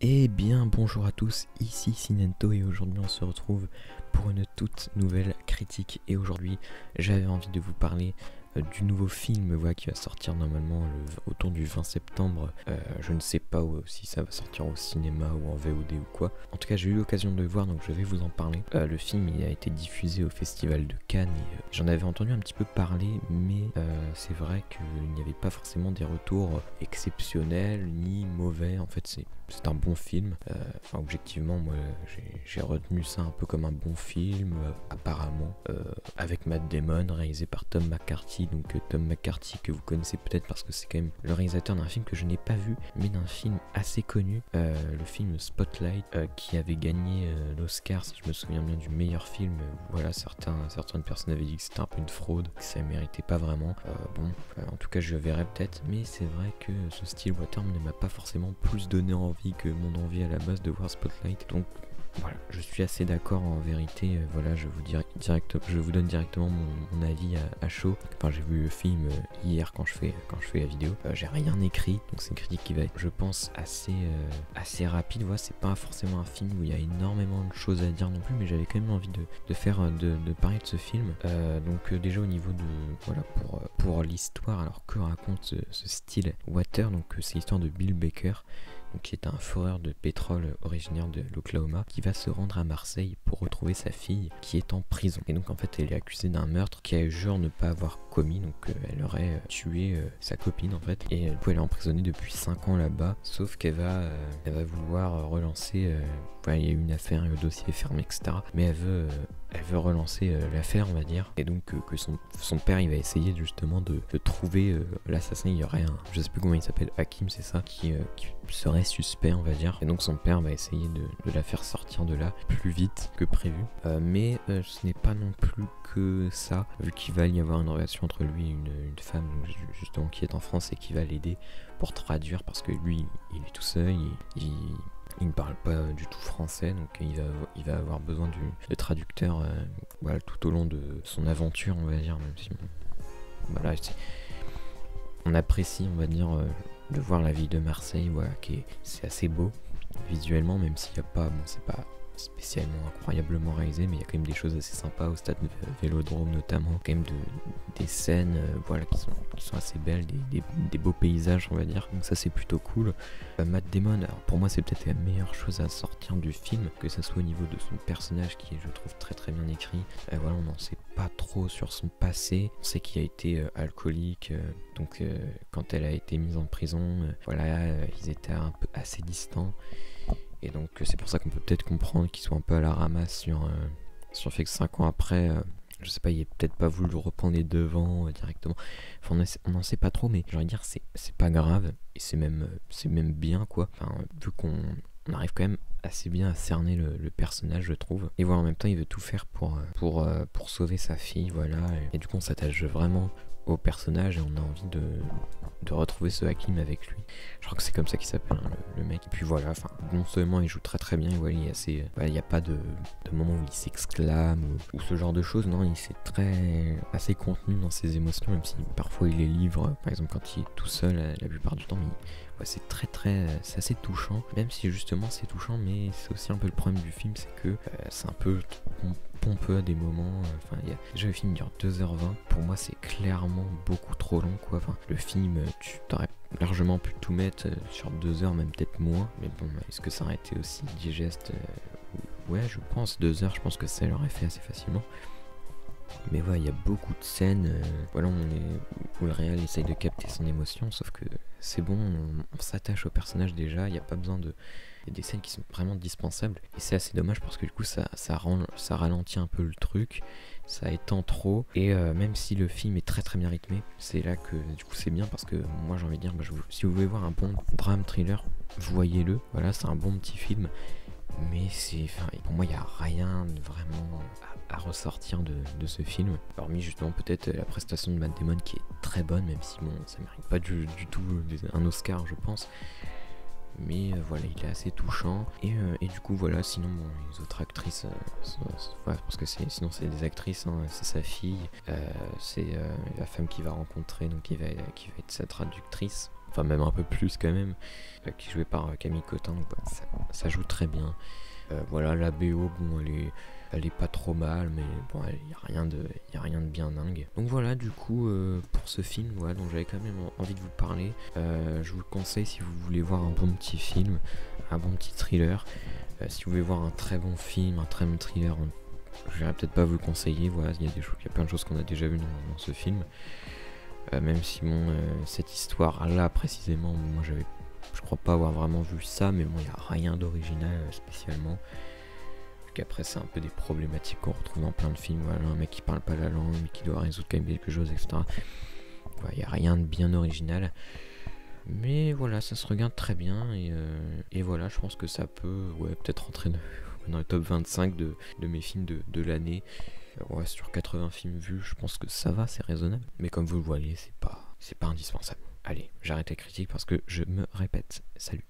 Eh bien bonjour à tous, ici Sinento et aujourd'hui on se retrouve pour une toute nouvelle critique et aujourd'hui j'avais envie de vous parler du nouveau film qui va sortir normalement autour du 20 septembre. Je ne sais pas si ça va sortir au cinéma ou en VOD ou quoi. En tout cas j'ai eu l'occasion de le voir donc je vais vous en parler. Le film il a été diffusé au festival de Cannes et j'en avais entendu un petit peu parler mais c'est vrai qu'il n'y avait pas forcément des retours exceptionnels ni mauvais. En fait c'est un bon film. Objectivement, moi, j'ai retenu ça un peu comme un bon film, apparemment, avec Matt Damon, réalisé par Tom McCarthy. Donc Tom McCarthy que vous connaissez peut-être parce que c'est quand même le réalisateur d'un film que je n'ai pas vu, mais d'un film assez connu, le film Spotlight, qui avait gagné l'Oscar, si je me souviens bien, du meilleur film. Voilà, certaines personnes avaient dit que c'était un peu une fraude, que ça ne méritait pas vraiment. En tout cas, je verrai peut-être, mais c'est vrai que ce style Water ne m'a pas forcément plus donné envie que mon envie à la base de voir Spotlight. Donc voilà, je suis assez d'accord en vérité. Voilà, je vous donne directement mon avis à chaud. Enfin, j'ai vu le film hier quand je fais la vidéo. J'ai rien écrit, donc c'est une critique qui va être, je pense, assez rapide. Voilà, c'est pas forcément un film où il y a énormément de choses à dire non plus, mais j'avais quand même envie de parler de ce film. Déjà au niveau de voilà pour l'histoire, alors que raconte ce style Water. Donc c'est l'histoire de Bill Baker, donc, qui est un foreur de pétrole originaire de l'Oklahoma, qui va se rendre à Marseille pour retrouver sa fille qui est en prison. Et donc en fait elle est accusée d'un meurtre qu'elle jure ne pas avoir commis, donc elle aurait tué sa copine en fait, et du coup elle est emprisonnée depuis 5 ans là-bas, sauf qu'elle va vouloir relancer, il y a eu une affaire, le dossier est fermé, etc. Mais elle veut relancer l'affaire, on va dire, et donc que son père il va essayer justement de trouver l'assassin. Il y aurait je sais plus comment il s'appelle, Hakim, c'est ça, qui serait suspect, on va dire, et donc son père va essayer de la faire sortir de là plus vite que prévu. Mais ce n'est pas non plus que ça, vu qu'il va y avoir une relation entre lui et une femme donc, justement qui est en France et qui va l'aider pour traduire, parce que lui il est tout seul, il ne parle pas du tout français, donc il va avoir besoin de traducteur voilà, tout au long de son aventure, on va dire, même si voilà, on apprécie, on va dire, de voir la ville de Marseille, voilà, c'est assez beau visuellement, même s'il n'y a pas, bon, c'est pas spécialement incroyablement réalisé, mais il y a quand même des choses assez sympas au stade de Vélodrome notamment, quand même des scènes voilà, qui sont assez belles, des beaux paysages, on va dire, donc ça c'est plutôt cool. Matt Damon, alors pour moi c'est peut-être la meilleure chose à sortir du film, que ça soit au niveau de son personnage qui est, je trouve, très très bien écrit. Voilà, on n'en sait pas trop sur son passé, on sait qu'il a été alcoolique, donc quand elle a été mise en prison, ils étaient un peu assez distants. Et donc c'est pour ça qu'on peut peut-être comprendre qu'ils sont un peu à la ramasse sur le fait que 5 ans après, je sais pas, il est peut-être pas voulu reprendre les devants directement. Enfin on n'en sait pas trop, mais j'ai envie de dire c'est pas grave, et c'est même bien quoi. Enfin, vu qu'on arrive quand même assez bien à cerner le personnage, je trouve. Et voilà, en même temps il veut tout faire pour sauver sa fille, voilà. Et du coup on s'attache vraiment au personnage et on a envie de retrouver ce Hakim avec lui. Je crois que c'est comme ça qu'il s'appelle, hein, le mec. Et puis voilà, enfin, non seulement il joue très très bien, et voilà, il n'y a pas de moment où il s'exclame ou ce genre de choses, non, il est assez contenu dans ses émotions, même si parfois il les livre, par exemple quand il est tout seul la plupart du temps, mais c'est assez touchant, même si justement c'est touchant, mais c'est aussi un peu le problème du film, c'est que c'est un peu pompeux à des moments. Déjà le film dure 2h20, pour moi c'est clairement beaucoup trop long quoi. Enfin, le film, tu t'aurais largement pu tout mettre sur 2 heures, même peut-être moins, mais bon, est-ce que ça aurait été aussi digeste? Ouais, je pense 2 heures, je pense que ça l'aurait fait assez facilement. Mais voilà, il y a beaucoup de scènes où le réel essaye de capter son émotion, sauf que c'est bon, on s'attache au personnage déjà, il n'y a pas besoin de... Il y a des scènes qui sont vraiment dispensables, et c'est assez dommage parce que du coup ça ralentit un peu le truc, ça étend trop, et même si le film est très très bien rythmé, c'est là que du coup c'est bien, parce que moi j'ai envie de dire, si vous voulez voir un bon drame thriller, voyez-le, voilà, c'est un bon petit film. Mais pour moi il n'y a rien vraiment à ressortir de ce film, hormis justement peut-être la prestation de Matt Damon qui est très bonne, même si bon ça mérite pas du tout un Oscar je pense, mais voilà, il est assez touchant, et du coup voilà, sinon bon, les autres actrices parce que sinon c'est des actrices, hein, c'est sa fille, c'est la femme qu'il va rencontrer, donc qui va être sa traductrice. enfin même un peu plus quand même, qui est joué par Camille Cotin, donc, ça joue très bien. Voilà, la BO, bon, elle est pas trop mal, mais bon, il y a rien de bien dingue. Donc voilà, du coup, pour ce film, voilà, donc j'avais quand même envie de vous parler. Je vous le conseille si vous voulez voir un bon petit film, un bon petit thriller. Si vous voulez voir un très bon film, un très bon thriller, je vais peut-être pas vous le conseiller. Voilà, il y a plein de choses qu'on a déjà vues dans ce film. Même si bon, cette histoire-là précisément, moi je crois pas avoir vraiment vu ça, mais bon, il n'y a rien d'original spécialement. Après, c'est un peu des problématiques qu'on retrouve dans plein de films. Voilà, un mec qui parle pas la langue, mais qui doit résoudre quand même quelque chose, etc. Voilà, il n'y a rien de bien original. Mais voilà, ça se regarde très bien. Et voilà, je pense que ça peut peut-être rentrer dans le top 25 de mes films de l'année. Ouais, sur 80 films vus, je pense que ça va, c'est raisonnable. Mais comme vous le voyez, c'est pas indispensable. Allez, j'arrête les critiques parce que je me répète. Salut.